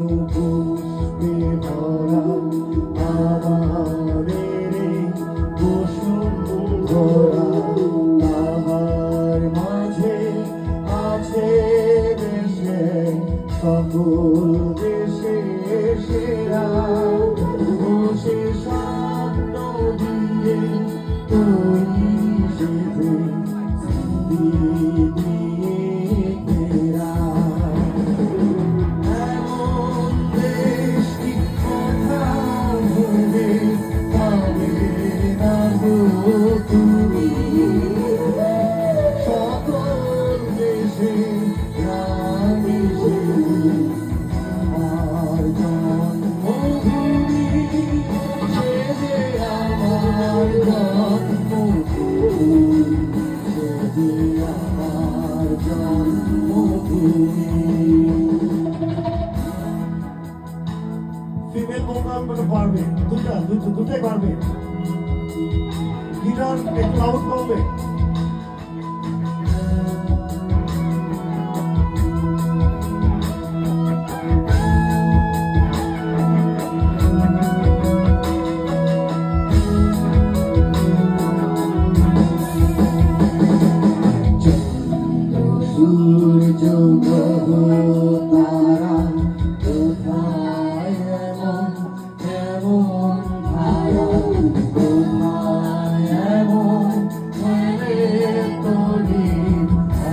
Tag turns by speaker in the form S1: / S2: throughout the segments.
S1: পুষ্পে ভরা আমাদের কুসুম ভরা তাহার মাঝে আছে দেশে সকল দেশে সেরা বসে স্বপ্ন দিয়ে তৈরি সেজে স্মৃতি ঘেরা এমন দেশটি কোথাও ভুলে পাবে না গো তুমি সকল দেশে গ্রামে সেজে আমার জন্মভূমি সেজে আমার জন্মভূমি সেজে আমার জন্মভূমি ফিমেল ভোকাল মানে পারবে দুটাই পারবে গিটার একটু লাউড করবে সূর্য গ্রহ তারা কোথায় এমন এমন ধারা কোথায় এমন মেলে তরি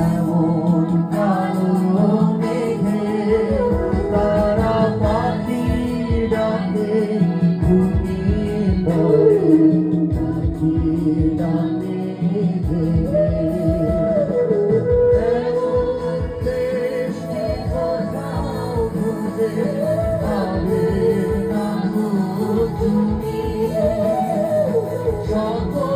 S1: এমন কালো মেঘে তারা পাখি ডাকে ঘুমিয়ে পড়ে পাখি ডাকে ঘেরে সকল